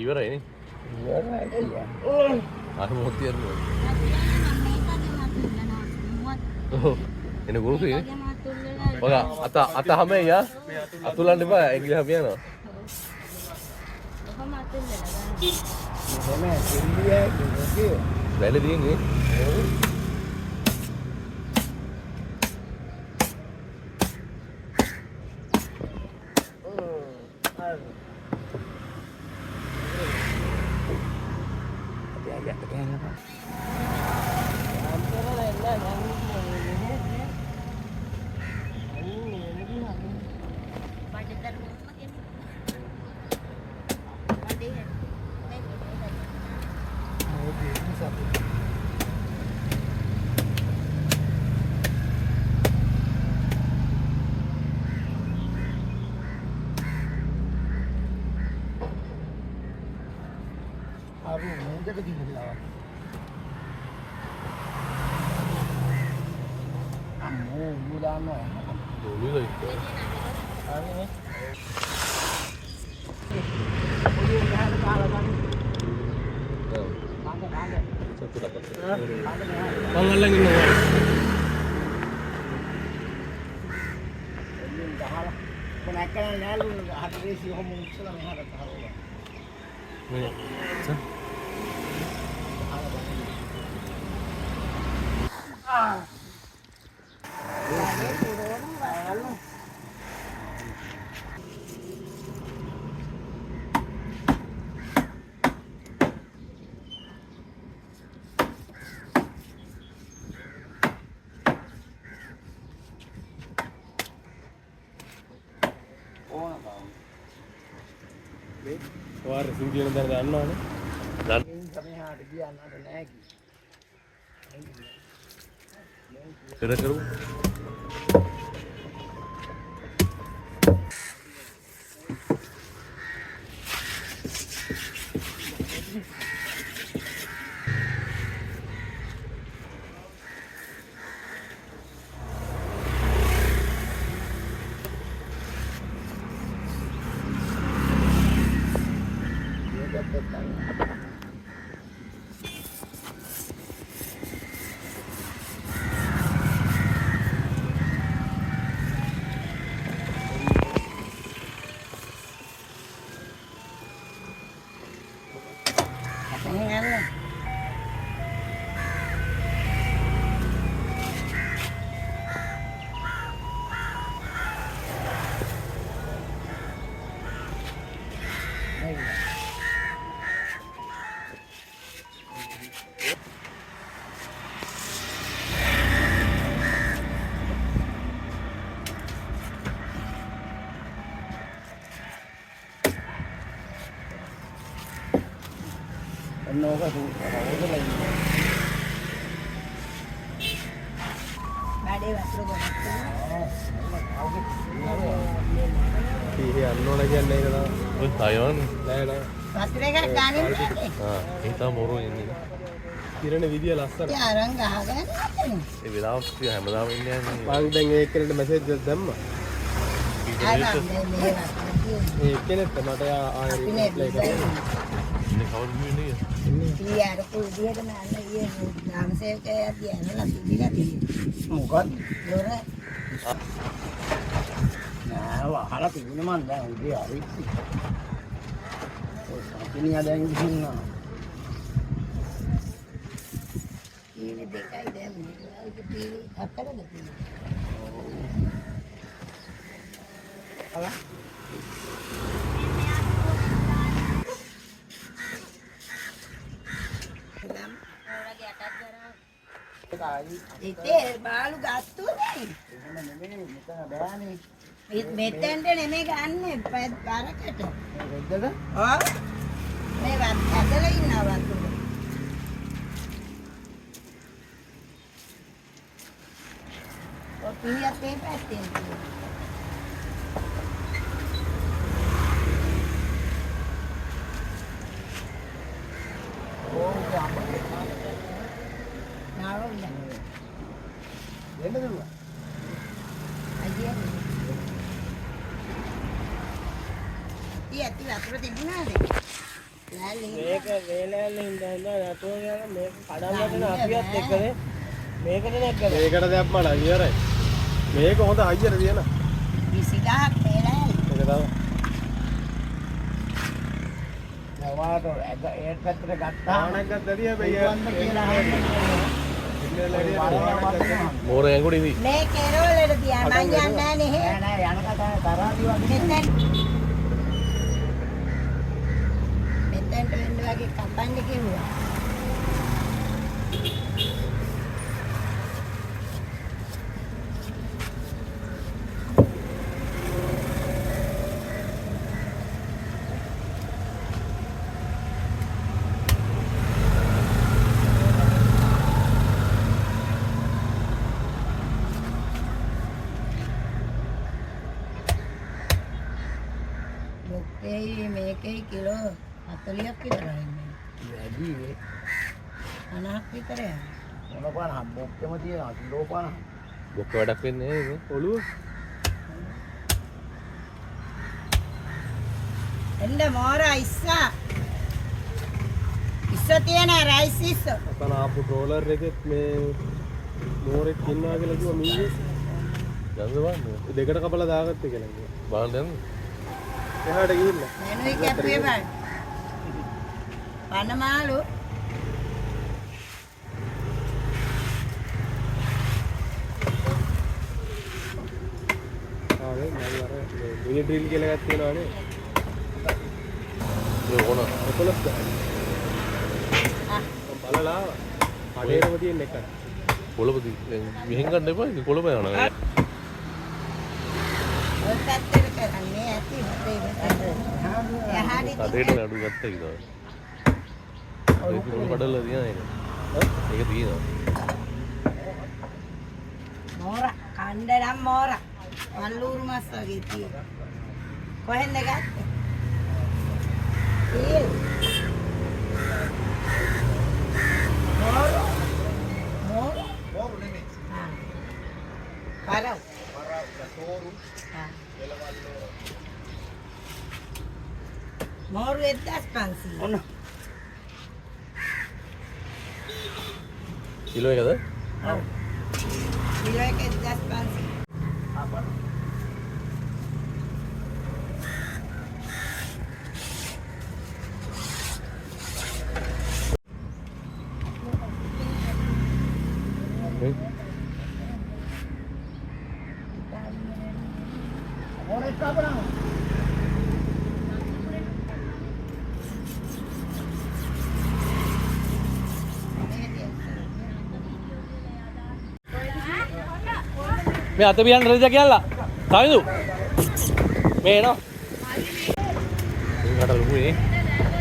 ඉවරයි නේ. අර මොහොතියම. ඔව්. එන ගුරුසේ. ඔය අත හැම යා. අතුලන්න එපා. ඇඟිලි හැම යනවා. කොහොම අතුල්ලලා ගන්න. මෙහෙම දෙන්නේ වැල දින්නේ. वार सिंगियन दर දන්නවනේ. දැන් තමයි හාට කියන්නට නැහැ කි. කර කරු. Nó cái rất là ba đây là thì nó là dân đây đó Taiwan đây đó Masih kan ganin kita moro ini kirane විදිය ලස්සන යාරන් ගහගෙන ඒ වෙලාවට කිය හැමදාම ඉන්නේ නැහැ මම දැන් ඒ කෙනෙක්ට මැසේජ් එකක් දැම්මා ඒ කෙනෙක්ට මට ආයෙ රිප්ලයි කරා ඉන්නේ කවුරුද ඉන්නේ ඊයාර පුදියට නෑ ඊයේ නාමසේවකයා දියනලා පිළිලා තියෙන්නේ මොකක්ද දොර නෑ වහලා තිබුණේ මන් දැන් උදේ හරි ඔය සතිනියා දැන් ගිහින්නා පීලි දෙකයි දැම්මේ. ඒක පීලි හතරද පීලි. අලා ඉතින් බාලු ගත්තොනේ. මෙතන බෑනේ. මෙතෙන්ට නෙමෙයි ගන්නෙ බරකට. රෙද්දද? ඔව්. මේ ඇදලා ඉන්නවා වතුර. ඔය පියත් මේ පැත්තෙන් තියෙනවා. අතුර තිබුණාද? මේක වේලෑල්ල ඉඳන් නතෝ යන මේක කඩන්න අපියත් එක්කනේ මේකට නැග්ගලා. මේකට දැම්මලා ඉවරයි. මේක හොඳ හයියට දියන. 20000ක් වේලෑල්ල. ඒක තමයි. නවාට ඒ පැත්තට ගත්තා. ආනක් ගත්තදී හැබැයි මෝර ඇඟුඩි ඉවි. මේ කෙරවලට තියා මං යන්නේ නැහැ නේ. නෑ යනකට තරහදී වගේ මෙතෙන් වෙන්න වගේ කපන්න කිව්වා. මේකේ කිලෝ 40ක් විතරයි ඉන්නේ. වැඩි වේ. 50ක් විතර යනවා. මොන පාන බොක්කෙම තියනවා කිලෝ 50. බොක්ක වැඩක් වෙන්නේ නේ ඔළුව. එන්න මෝරා ඉස්සා. ඉස්ස තියන රයිස් ඉස්ස. අපන ආපු ට්‍රෝලර් එකෙත් මේ මෝරෙක් ඉන්නවා කියලා කිව්වා මීයේ. ගඳ වන්නේ. දෙකට කපලා දාගත්තේ කියලා කිව්වා. බලන්න දැන්. එහාට ගිහින්. මෙනුයි කැපුවේ බලන්න. පනමාලු ආවේ මම අර මිනි ඩ්‍රිල් කියලා එකක් තියෙනවානේ ඒ ඕන 11 ගන්න බලලා අඩේරම තියෙන එක කොළඹ මෙහෙන් ගන්න එපා ඉතින් කොළඹ යනවා ඔය පැත්තට කරන්නේ ඇති මේ අඩේට නඩු ගත්තා කියලා ඒක කඩලා තියන එක. ඒක තියෙනවා. මෝරා කණ්ඩනම් මෝරා. මල්ලූරු මස් වගේ තියෙනවා. කොහෙන්ද ගත්තේ? තීල්. මෝරු නෙමෙයි. හා. පරව. තෝරු. හා. මෝරු 1500. ඔන්න. කිලෝ එකද? ඔව්. කිලෝ එක 1500. අපර. Orang itu apa nama? මේ අත පියන්න රජා කියලා. සාවිදු. මේ එනවා. උන්කට ලොකුනේ.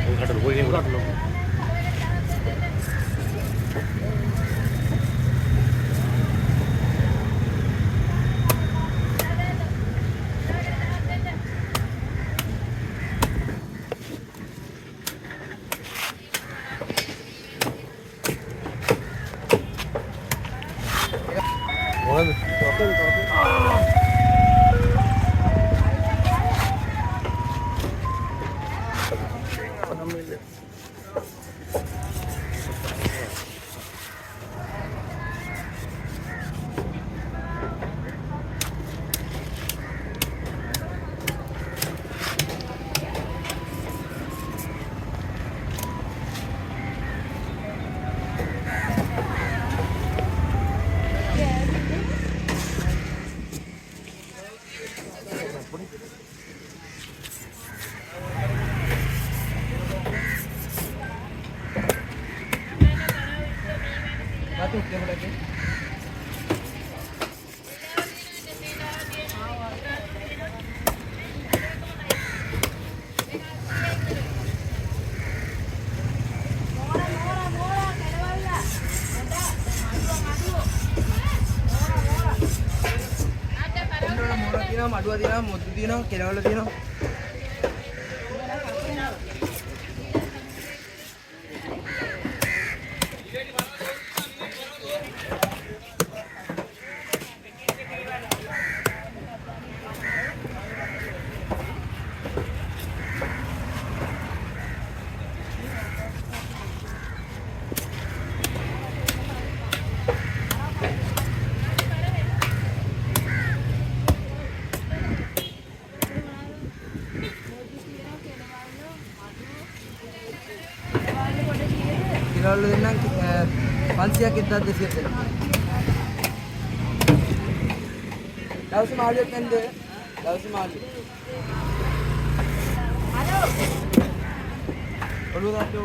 උන්කට ලොකුනේ උන්කට ලොකු. මොනවද? Satu yang berarti. Madu adina, mudu dina, kelawala dina. Kalau nang 500 kita desi tu. Tahu si malu kan dia? Tahu si malu. Halo. Perlu tak tu?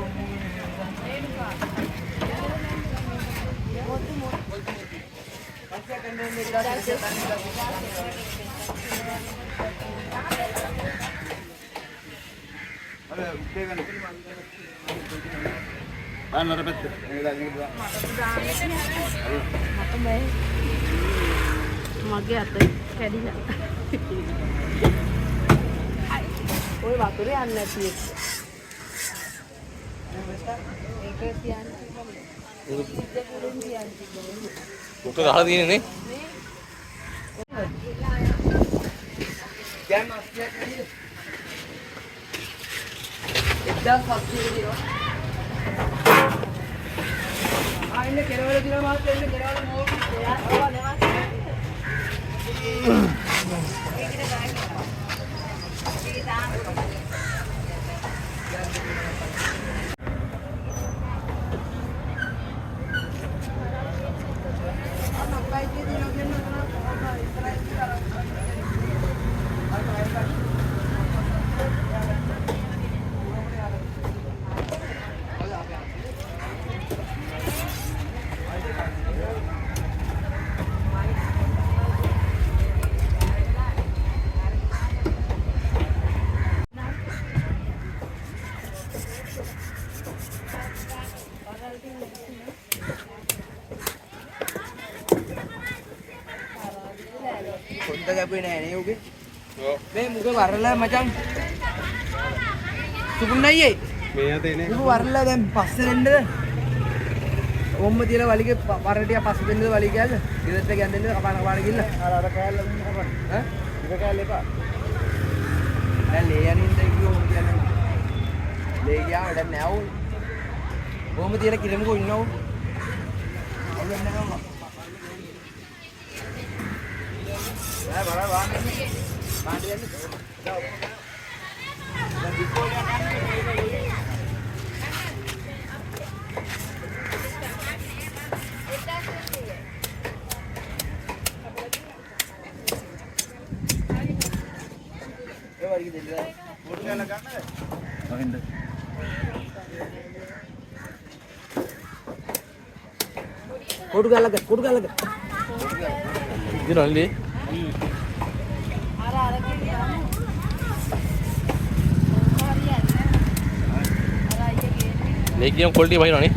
Masih akan kita desi tani. Halo, kita kan. Mana dapat? Ini dah ni dua. Makan baik. Mage atau kedi nak. Oi waktu ni anda sih. Ekesian. Bukan hal ini ni. Jam masih ni. Dah pasti ni. Ini kerana dia masih ini kerana mau awal lewat. Kontak apa ni? Okey. Ni muka warna macam. Supun naik ye. Meya tu ni. Muka warna dan pasal ni. Om dia lah balik ke warna dia pasal ni balik ke aja. Kita tu kan ni kapan gila. Ada kaya lagi kapan? Hah? Kita kaya lepas. Dah leyan ni tu dia ni. Leyan ada nyaw. Om dia lah kirim ko inau. Orang nak apa? Kodu galagat. Ini nanti. लेकिन हम quality भाई रानी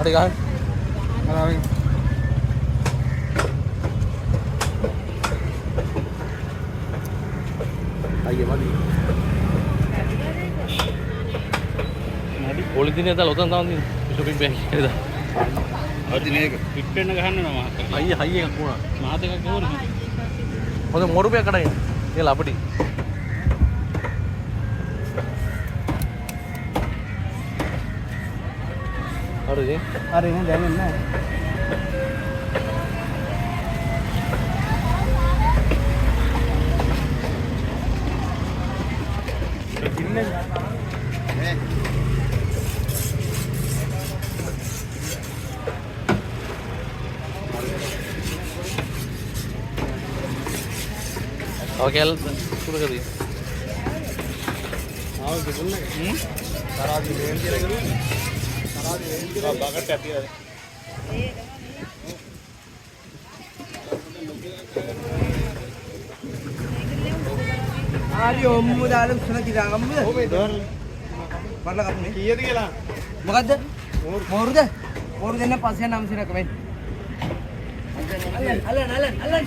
अरे कहाँ आइए वाली පොලිතිනේ දාලා උතන් තාම තියෙන ෂොපින් බෑග් එකේ දාලා. අදින එක ෆිට් වෙන්න ගහන්න නම මහත්තයා. අයියේ හයි එකක් වුණා. මාත් එකක් ගෙවුණා. හොඳ මොරුපයක් කඩගෙන. කියලා අපිට. හරිද? හරි නේ දැනෙන්නේ නැහැ. Oke, sudah kali. ආරි ඔම්මු දාලා උස්සන කිරාගම්මද? බලලා කපුනේ. කීයද කියලා? මොකද්ද? මෝරුද? මෝරු දෙන්න 500 900 වෙයි. අල්ලන්.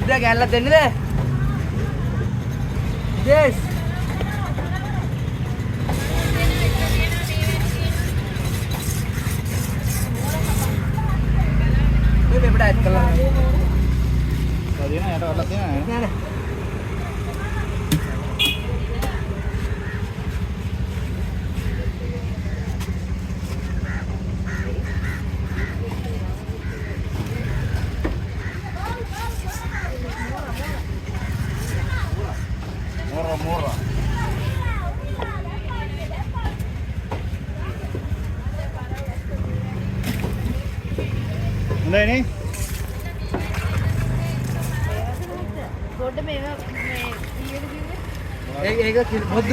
Udah galat dan deh. Yes. Ini beda kalau. Tadi na ada alatnya ya. Ini ada. Murah. Udah ini?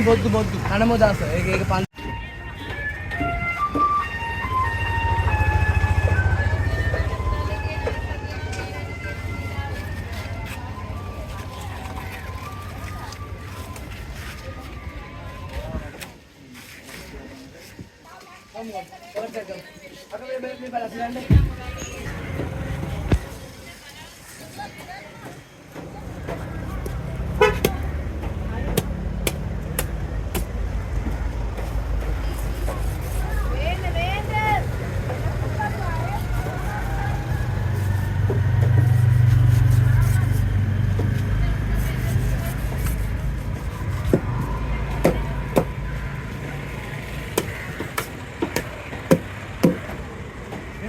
බොද්දු කනමදාස ඒක පන්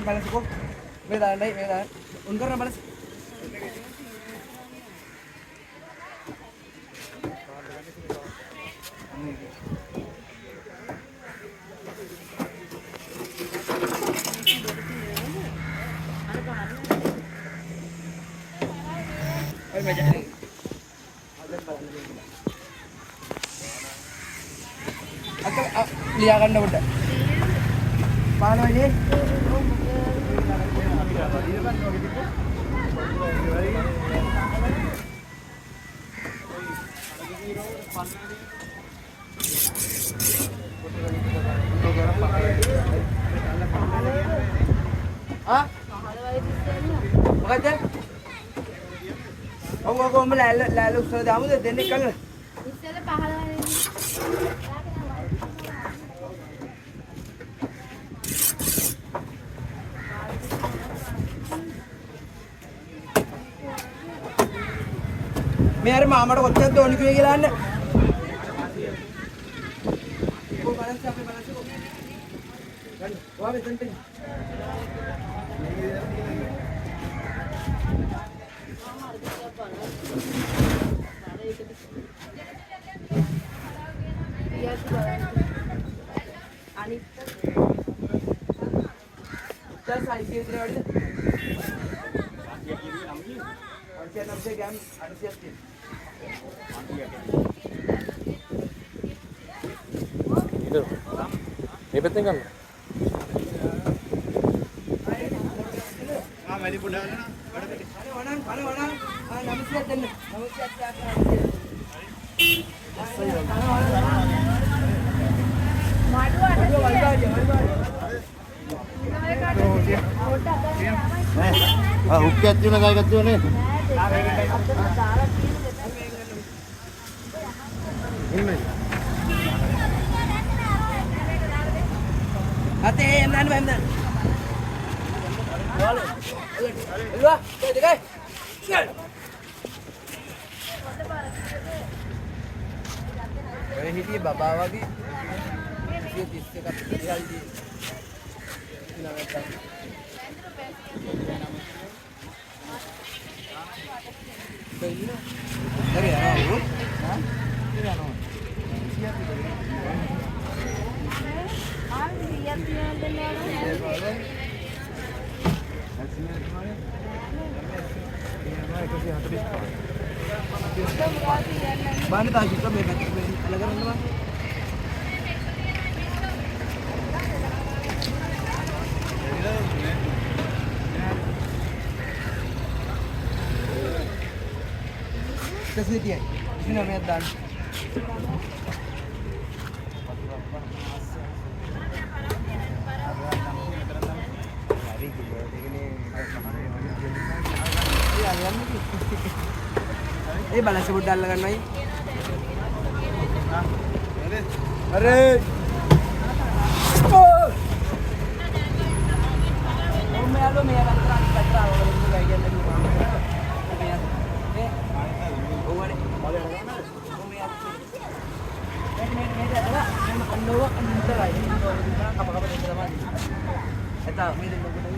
balas ko. May daan. Ungar na balas. Ay, may dyan. Liyakan na udah. Paano ini? Ah? Makanya? Aku lalu sudah damu deh, dene kal. Istilahnya pahala ini. मेरे मामा को अच्छा धोनी क्यों गिला ने? वो बालक से अपने बालक से वो वहाँ पे चलते हैं। चल साइड के इधर वाले। और क्या नाम से गेम आरसी आती है। Itu. Ini penting kan? हाँ मैंने बुला ना बड़े बेटे खाने वाला नमस्ते चलने नमस्ते अच्छा हुक्के अच्छी लगाई करती हो ने आते हैं नान भाई नान Dua, tiga. Siap. Ini hidup bapa lagi. Dia disediakan tinggal di Sinangata. ඉන්න. හරි යනවා. Mana tahu juga mereka lagi mana? Kasih dia. Ini namanya dan. Balas sebut dal kan mai. Are. Oh. Oh me alo me akan terang kalau ini kayak gini rumah. Eh. Oh ada. Oh me aku. Me ada. Ando kan bentar aja. Apa-apa itu sama. Eta me itu begitu.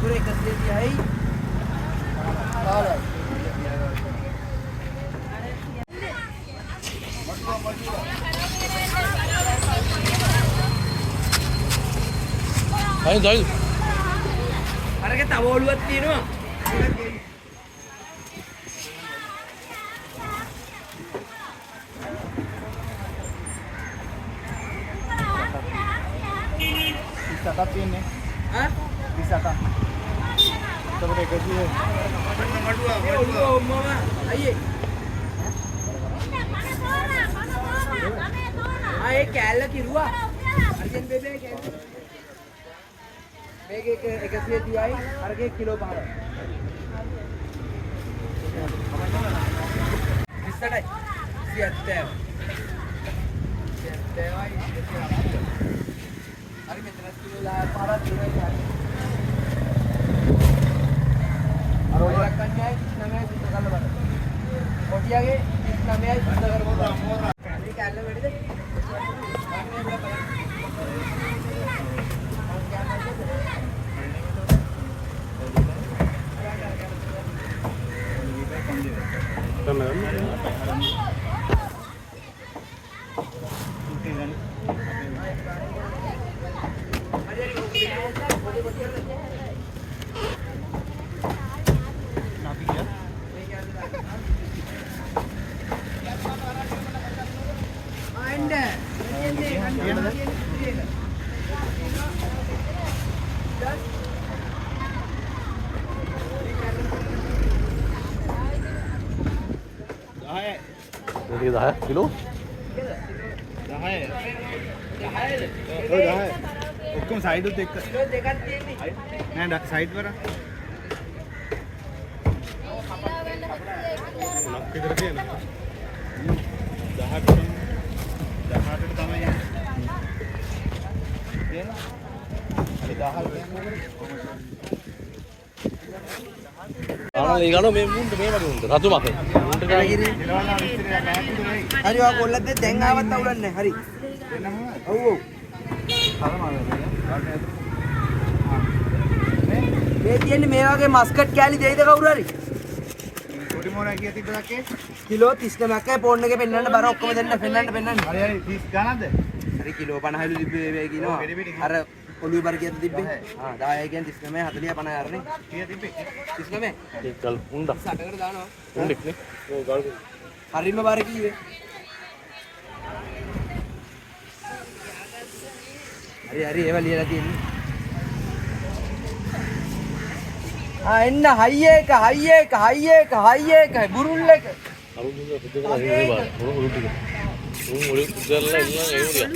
Pure kasih dia hai. Ayo Zail. Ada kita boluat ni no. Bisa tapi ini. Hah? Bisa tak? Kita boleh kasih. Nomor 2. Mama. Aye. Aye kැල්ල කිරුවා. අර්ජන් බේබේ කැල්ල. මේක 130යි අරගේ kilo 5යි. 20යි. 70යි. 70යි. හරි මෙතන kilo 10 පාරක් දුරයි. අර ඔය කන්නේ 39යි සුද්ධ කරලා බලන්න. කොටියාගේ 39යි සුද්ධ කරපුවා. මේ කැල්ල වැඩිද? Ini 10 kilo. 10. ඔක්කොම සයිඩ් උත් එක්ක. කිලෝ දෙකක් තියෙන්නේ. නෑ ඩක් සයිඩ් වර. ලක් විතර තියෙනවා. 18ට තමයි යන්නේ. ආනල ඊගානෝ මේ මුන්ට මේ වගේ උන්ට රතු මත. උන්ට ගිරි. ඉරවලා විස්තරය පැහැදිලි. හරි ඔය කොල්ලත් දැන් ආවත් අවුලක් නැහැ. හරි. ඔව් ඔව්. මේ තියෙන්නේ මේ වගේ මස්කට් කෑලි දෙයිද කවුරු හරි? කොටි මොනා කිය තිබ්බදක්කේ? කිලෝ 39යි ෆෝන් එකේ පෙන්නන්න බර ඔක්කොම දෙන්න පෙන්නන්න. හරි 30 ගණන්ද? හරි කිලෝ 50යිලු තිබ්බේ මේ කියනවා. අර ඔළුවේ බර කීයද තිබ්බේ? 10යි කියන්නේ 39 40 50 අරනේ. කීය තිබ්බේ? 39. ඒක ගල් උණ්ඩ. 60කට දානවා. උණ්ඩෙක් නේ. ඔව් ගල්. හරිම බර කීවේ. හරි ඒවා ලියලා තියෙන්නේ. එන්න හයි එක බුරුල් එක. අරුදුක පුදු කරලා ඉන්නේ බාර. මොන උරු ටික. උන් ඔලි පුදල්ලා ඉන්න ඒ උරිය.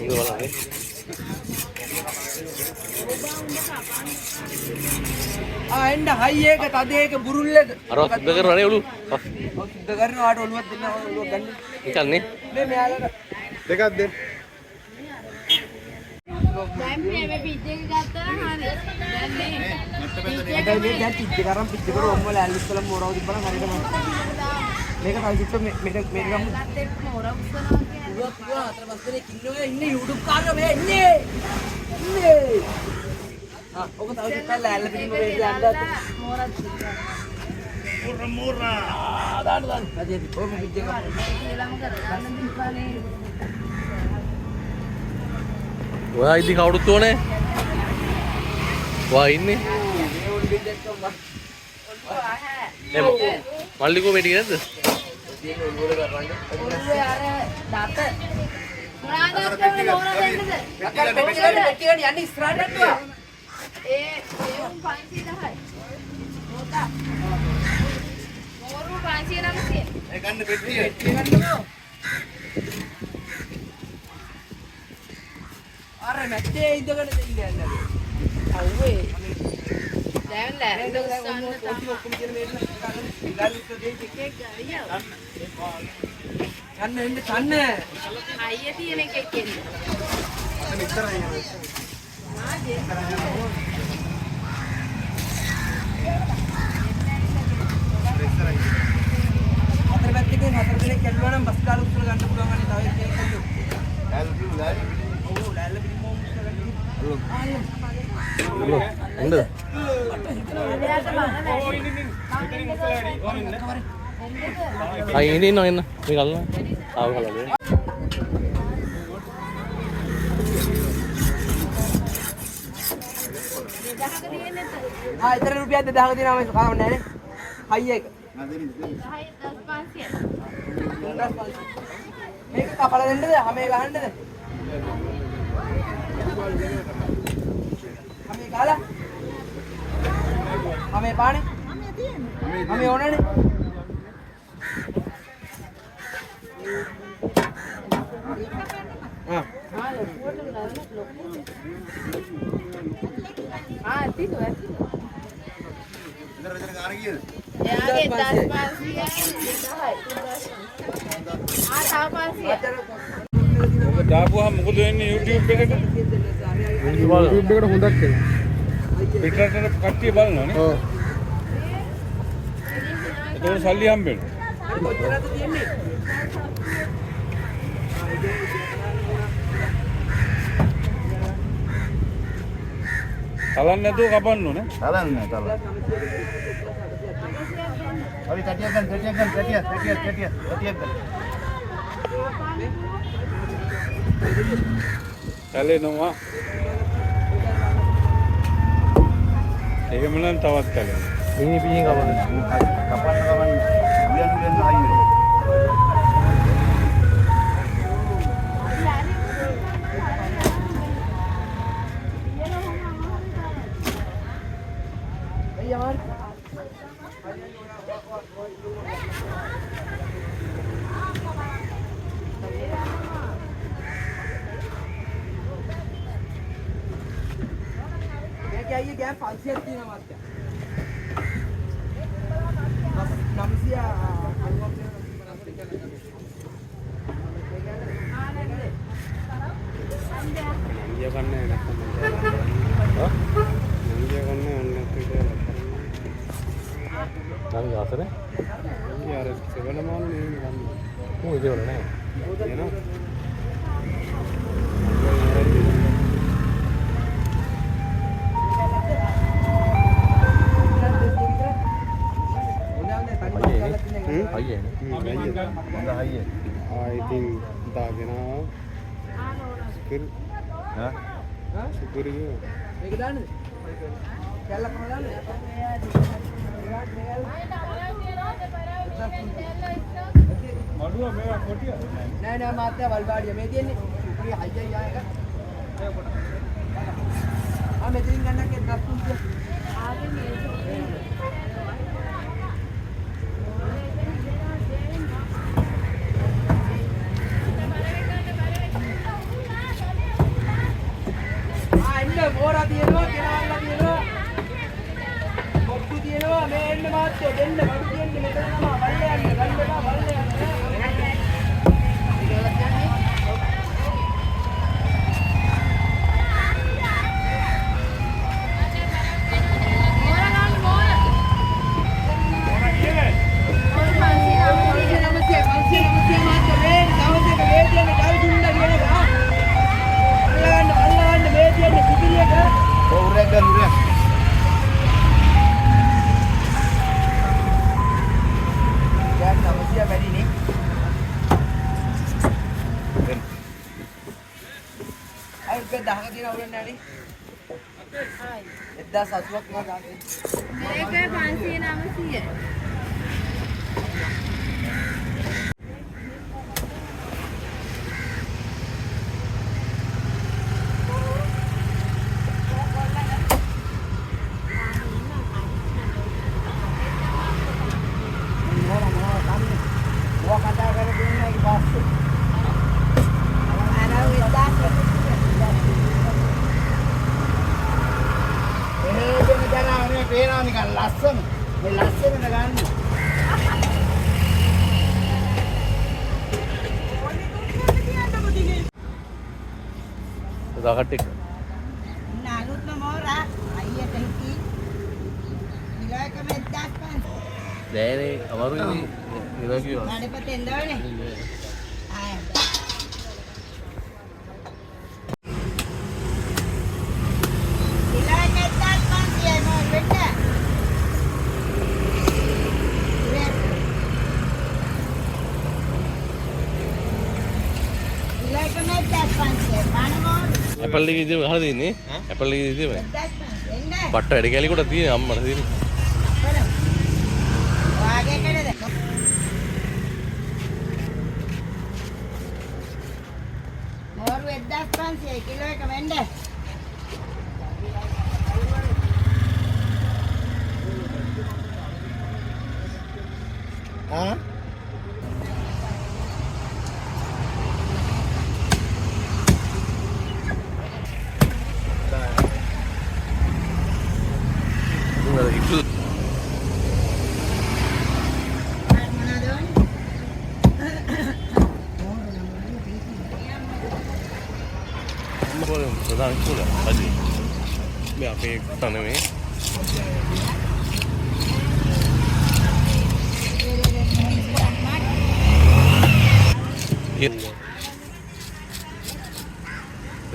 උන් බලන්නේ. එන්න හයි එක තද එක බුරුල් එක. අර සුද්ධ කරනනේ ඔලු. සුද්ධ කරනවාට ඔළුවක් දෙන්න ඔළුවක් ගන්න. නිකන්නේ. මේ මෙයාලට දෙකක් දෙන්න. දැන් මේ පිට් එක ගත්තා හරි. දැන් මේ මේ දැන් පිට් එක අරන් පිට් එක රෝම් වල ඇල්විස් වල මොරව තිබ්බනම් හරියට මම මේක තල්සිට මේක ගමු. දැන් මොරක් උස්සනවා කියන්නේ. පුවා අතර පස්සේ ඉන්නේ YouTube කාරයෝ මේ ඉන්නේ. ඔක තව ඉස්සෙල්ලා ඇල්ල පිටින්ම වේද දාන්නත්. මෝරක් දාන්න. අද ඔය පිට් එක. කියලා මොකද ගන්න දීපානේ. ඔයා ඉදි කවුරුත් ඕනේ? ඔයා ඉන්නේ? මේ උඩ බිල් එකක් මම. මල්ලිකෝ මේ ටික නැද්ද? තියෙන උඩ කරවන්න. ඔළුවේ අර දත මොනවාද නෝනා දෙන්නද? අක්කා පෙට්ටියට යන්නේ ඉස්සරහට යන්නවා. ඒ උන් 510යි. මොකක්? මෝරු 590. ඒ ගන්න පෙට්ටිය. ගන්නකෝ. අර මැට්ටේ ඉඳගෙන ඉන්නේ යන්නේ. අව්වේ. දැන් ලෑස්ති උස්සන්න තමයි. ඔක්කොම කියන මේක ඉලාලිත් දෙයි එකෙක් ගියා. යන්න එන්න කන්න. අයිය තියෙන එකෙක් එන්නේ. අතන ඉස්සරහින් යනවා. හතර පැත්තකින් හතර දෙනෙක් යනවා නම් බස් කාල උත්තර ගන්න පුළුවන් අනේ තව එකෙක් කියන්න. ඔව් ලෑල්ල පිටින්ම උස්සලා ගන්න. එන්නද? අය ඉන්න එන්න මේ කල්ලා. ආව කල්ලා. ඊතර රුපියල් 2000ක දිනාම කාම නැහැ නේ. හයි එක. මේක කපලා දෙන්නද? හැමේ ගහන්නද? හැමේ ගහලා? හැමේ පානේ? හැමේ ඕනනේ. තියුවා. ඉතර විතර ගාන කීයද? එයාගේ 10500යි 1000යි. තව 500. ඔබ දාපුවාම මොකද වෙන්නේ YouTube එකට? YouTube එකට හොඳක් එනවා. පිටරට කට්ටිය බලනවානේ. ඔව්. ඒක සල්ලි හම්බෙනවා. කොච්චරද තියෙන්නේ? තලන්න නැතුව කපන්න ඕනේ. තලන්න තලන්න. අපි කටියක් ගන්න කටියක් ගන්න. තැලෙනවා. එහෙම නම් තවත් තැලෙනවා. මිනි පිහින් කවන්න. කපන්න උයන් හයිනේ. මේකේ අයියේ ගෑම් 500ක් තියෙනවා මාත්‍යා. 900 නංගිය කන්නේ නැත්නම් නංගිය කන්නේ ඔන්න අපිට නම් ගාසනේ. නංගිය අර සෙවන මාළු නෙමෙයි කන්නේ. මොකද ඒක නෑ. එනවා. අයියේ නේ. හොඳ හයියේ. ඉතින් දාගෙන සුපිරි හා සුපිරි මේක දාන්නද? කැල්ල කොහොමද දාන්නේ? මඩුව මේවා කොටිය නෑ නෑ මාත්‍යා වල්බාඩිය මේ තියෙන්නේ. මේ හයියයි ආයක. මෙතනින් ගන්නක් එක්ක තුන්තිය. ආගේ මේ මෝරා තියෙනවා කෙනාල්ලා තියෙනවා මොක්කු තියෙනවා මේ එන්න මාත්‍යෝ දෙන්න බඩු තියෙන්නේ මෙතන තමයි බල්ල යන්න ගන්න එපා බල්ල යන්න උරයක් ගන්න උරයක්. රුපියල් 10ක තියෙන අවුලක් නැහැ නේ. 1080ක් නවා දාන්නේ. මේක 500 900. ලස්සන මේ ලස්සන ගන්න දාකට එක Nalut na mora. Ayah tehki. Nilai kami dah kan. නෑනේ අමාරුයි නේ කිව්වා Ada patenda ni. Ayah. Nilai kami dah kan dia mau benda. Nilai kami dah kan dia. Mana mau? Apple එකේ ඉතින් අහලා තින්නේ ඇපල් එකේ ඉතින් Dah kan. Enggak. බට්ට වැඩ කැලි කොට තියෙන අම්මට තියෙන Wage kada. Moru 1500 kilo එක වෙන්න. ආ ඉක්තු මොනවද ඕනේ? මොකද ප්‍රධාන ඉස්කෝල අදි මේ අපේ තන මේ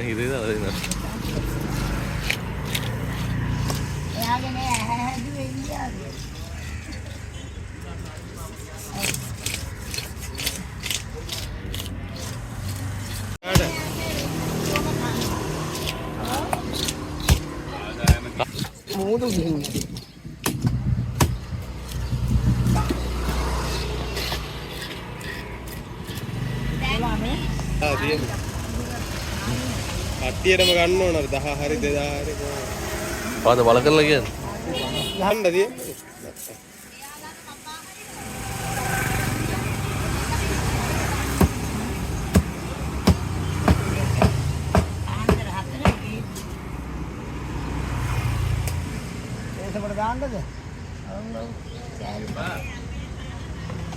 ඉතින් එයාගේ නේ හැදුවේ ඉන්දියාවේ. මූදු ගිහින්. කට්ටියටම ගන්න ඕන 10 හරි 2000 හරි කොහොමද? පාද බල කරලා කියන්නේ යන්න දිය. ආන්දර හතරේ ගිහින්. ඒසකට දාන්නද ඔව් ඔව්. කෑලි.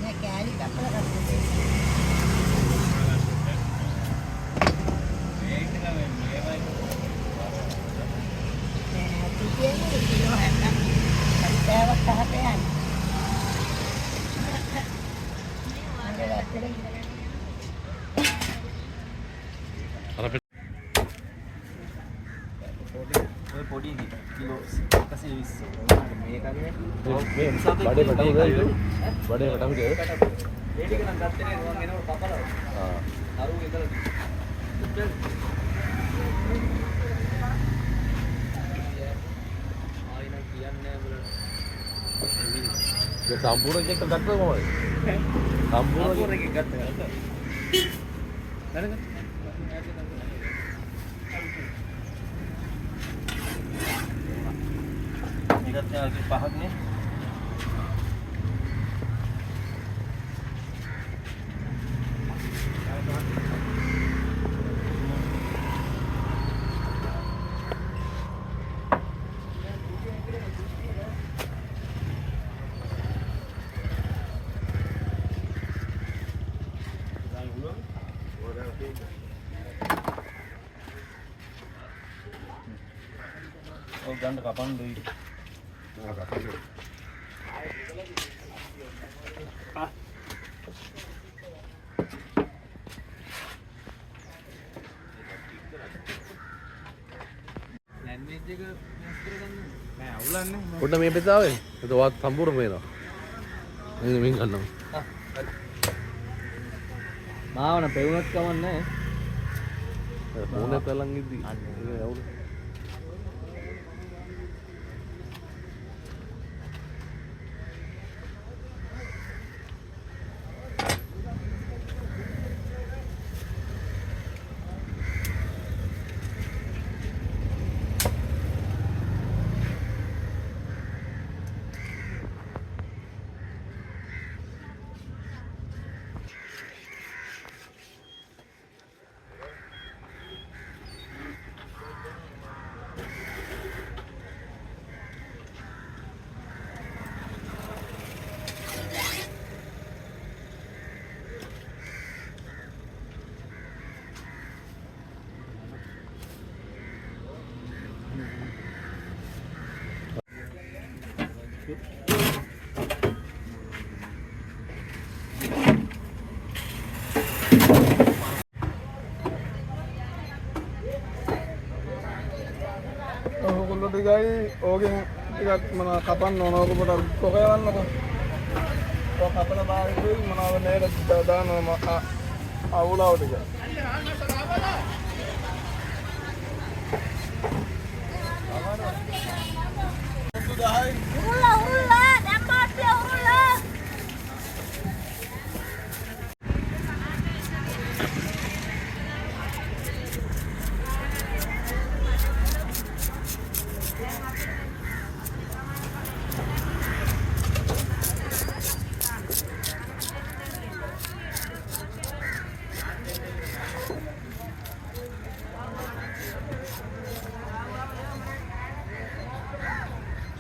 නෑ කෑලි කපලා ගත්තා. Kilo hendak. Saya tahap yang. Ada lagi. අර අපේ ඔය පොඩි කිලෝ 120 මේකගේ මේ බඩේ පටන් ගියා බඩේ පටන් ගියා ඒ ටික නම් ගත්තේ නෑ මම එනකොට කපලා ආ අරු ඉඳලා ආයින කියන්නේ උඹලා ඒ සම්පූර්ණ එක ගත්තද කොහොමද සම්පූර්ණ එක ගත්තා නේද මේකත් යාගේ පහක් නේ Oh, ganda kapan doi. Language එක වෙනස් කරගන්න නෑ අවුලන්නේ. පොඩ්ඩ මේ පැත්ත ආවේ ඒක වාත් සම්පූර්ණ වෙනවා මේ මින් ගන්නවා මාවන පෙවුනත් කමන්නේ. ෆෝන් එක ළඟ ඉද්දි ඒක යවුනේ. ඔහුගොල්ලෝ ටිකයි ඕකෙන් ටිකක් මොනවා කපන්න ඕන ඔක පොඩක් කොකයවන්නකො. ඔය කපන බාරේ මොනවද නේද දානවා අවුලව ටික. උරුල්ලා උරුල්ලා දැන් මාත්‍ය උරුල්ලා.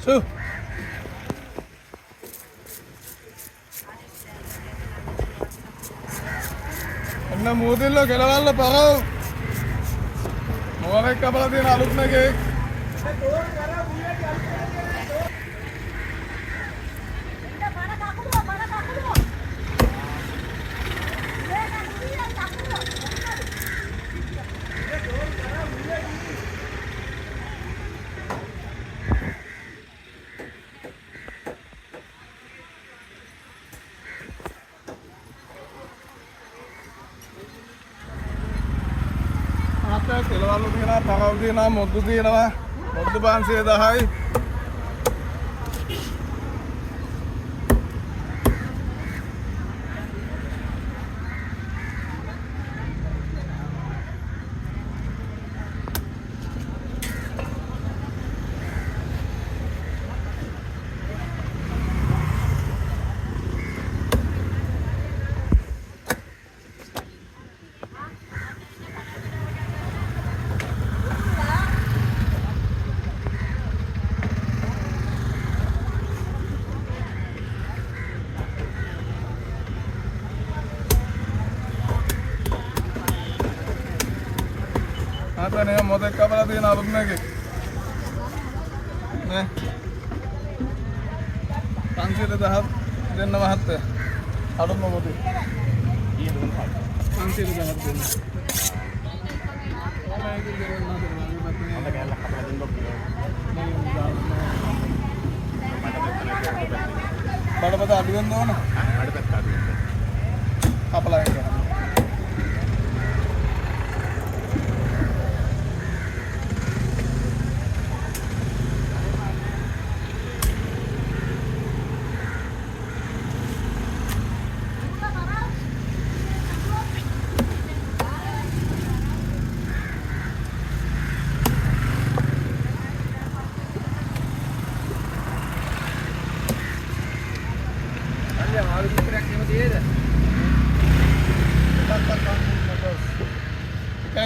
Su. එන්න මූදිල්ල කෙලවල්ල පරව. මොකක් කපලා තියෙන අලුත් නැගේ. කෙලවල්ල තියෙනවා පරව තියෙනවා මොද්දු තියෙනවා මොද්දු 510යි. නේ මොදෙක් කපලා තියෙන අලුත් නැගේ නේ 510 දෙන්න මහත්තයා අලුත් මොකද 510 දෙන්න බඩපත අඩු වෙන්න ඕන බඩපත අඩු වෙන්න කපලා යන්න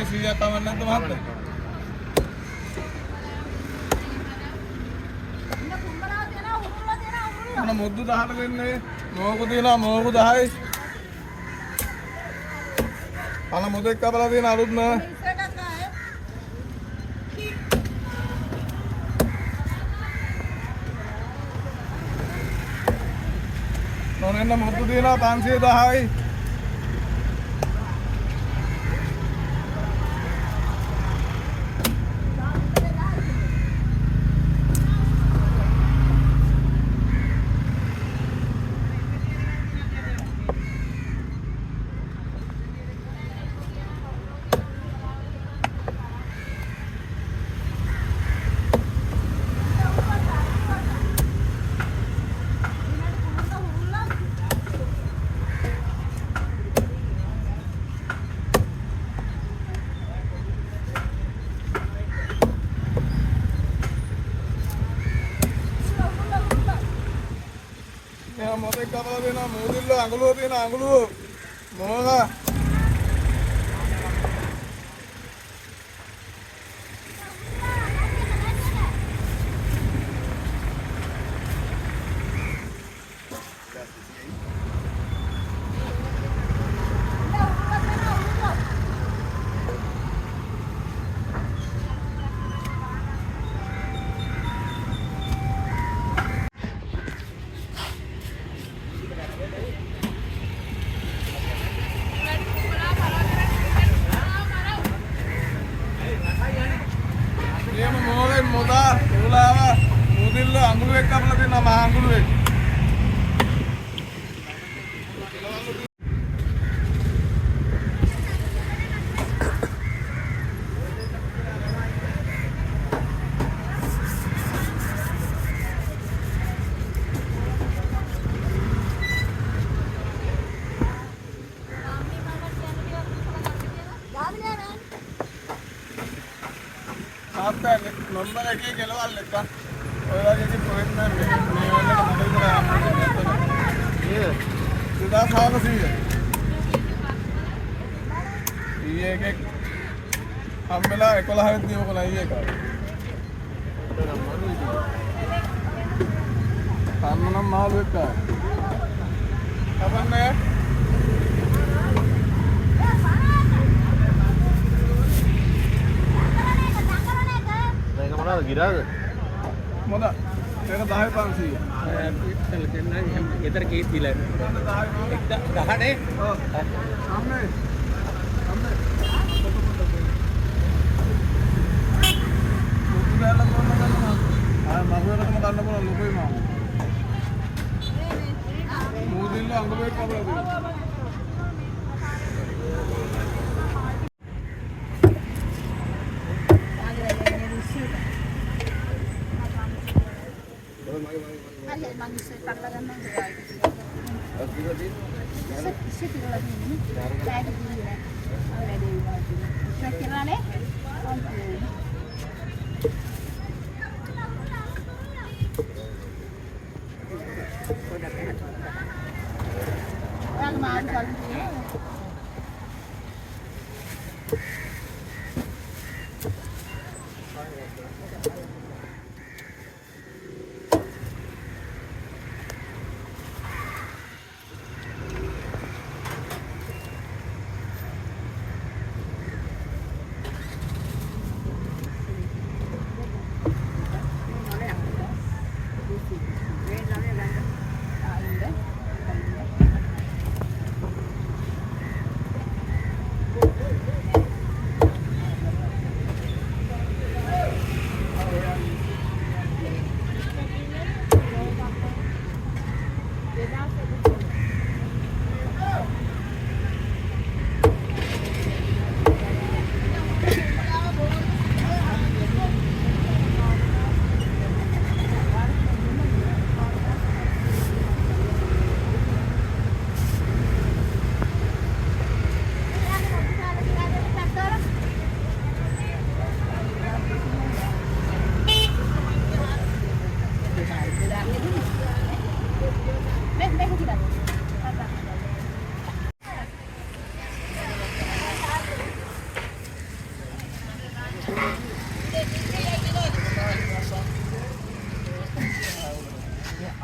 Siya taman lang tumahat. Ano modu dahan ganne? Mogu dina mogu dahai. Ana modek kapala dina arud na. Nonenna modu dina 510. කපලා දෙනවා මූදිල්ල අඟලුව තියෙන අඟලුව මොනවා නියම මොලේ මොදා උලාව මුදිල්ල අඟුලුවෙක් කපලා දෙනවා මහ අඟුලුවෙක් තාත්තා නම්බර එකේ ගෙලවල් එක ඔය වගේ ඉතින් පොහෙත් නෑ මේ වලට මොකද කරන්නේ නේද 2600 ඊයේ එකක් හම්බෙලා 11 වෙනි ඕක නයි එක කන්නනම් මාළු එක කපන්නේ මොනවද ගිරාද? මොකද? ඒක 10500. පිටතල දෙන්නා ගෙදර කීප දීලා. 10 ඔව්. අම්මේ. අම්මේ. මුතුගාලා කොන්න ගන්නවා. මගුවරටම ගන්න පුළුවන් ලොකුයි මාමා. මූදිල්ල අඟුලේ කපලා දෙනවා.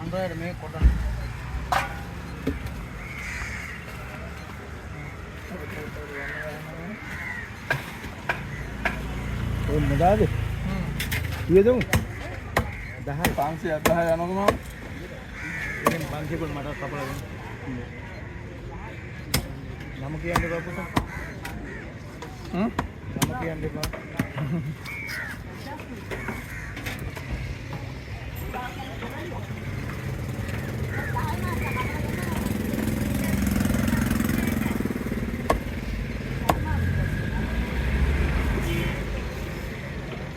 අnder මේ කොට ඔය මොදාද? කීයද? 10 510 යනකම ඉතින් 500 කුල් මට කපලා දෙන්න. නම කියන්නේ බපුට. නම කියන්නේ බා.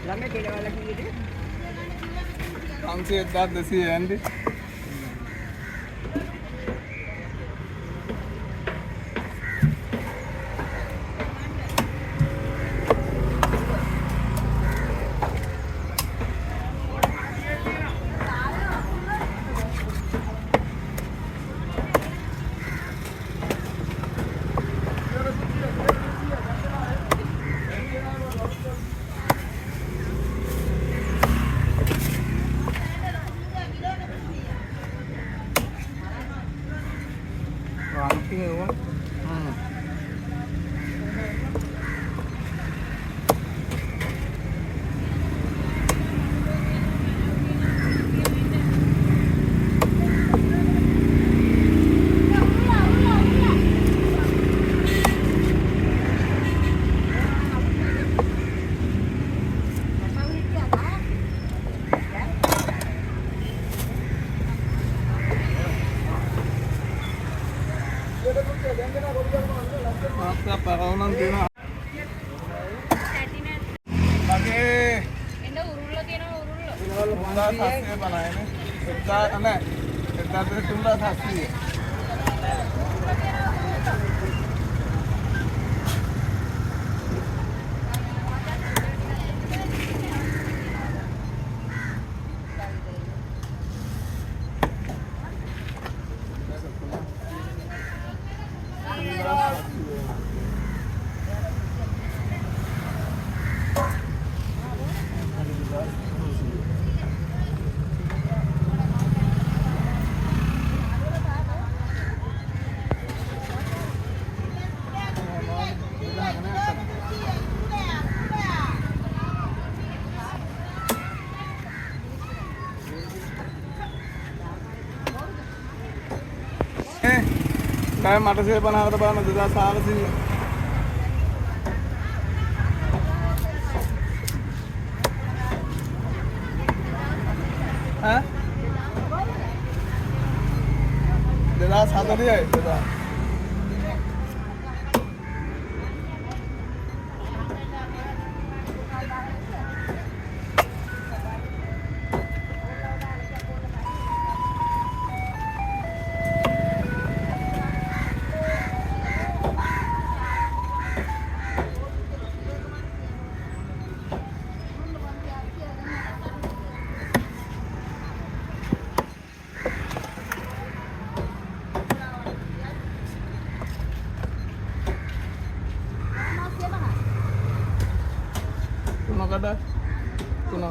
ළඟ කෙලවල කීයද? 500 යන්නේ. Pakai එන්න උරුල්ල තියෙනවා උරුල්ල. Tunda sasi बनाए ने इतना ना इतना तो tunda sasi है काय मटर से बना होता बना दूसरा साग सी हाँ दूसरा साग नहीं है दूसरा Kuno kada? Kuno.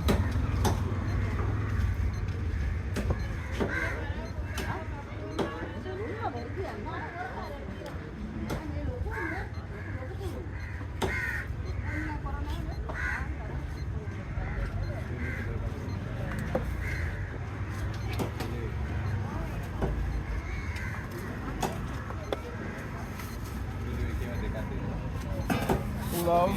Pulau.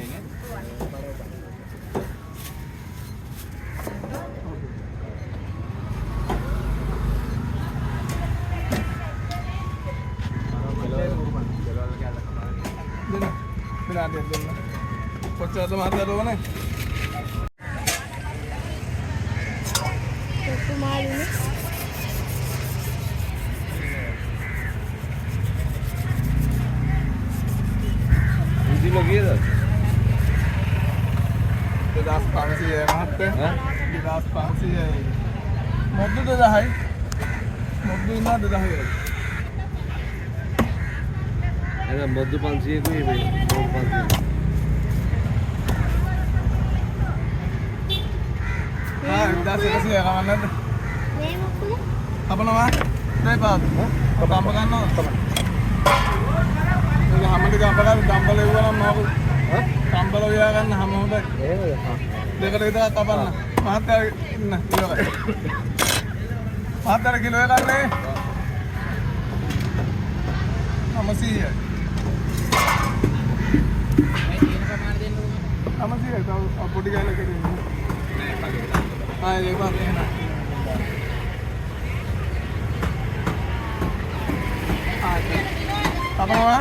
Din. Pocah tu mata tu mana? Ini lagi dah. Didas pangsi है वहाँ पे दिदास पांसी है मोदू दिदा है मोदू ना दिदा है Ada madu pansi itu ini, madu pansi. हाँ दिदास कैसी है कामना apa nama नहीं बात काम करना ini हमें तो काम करना काम कर लेगा ना mau काम कर लेगा kan हम होता देखा देखा kapan ना वहाँ तेरे ना किलो है वहाँ तेरे किलो है करने हम सी है हम सी है तो अब पुटी का लेके हाँ ये बात है ना apa nama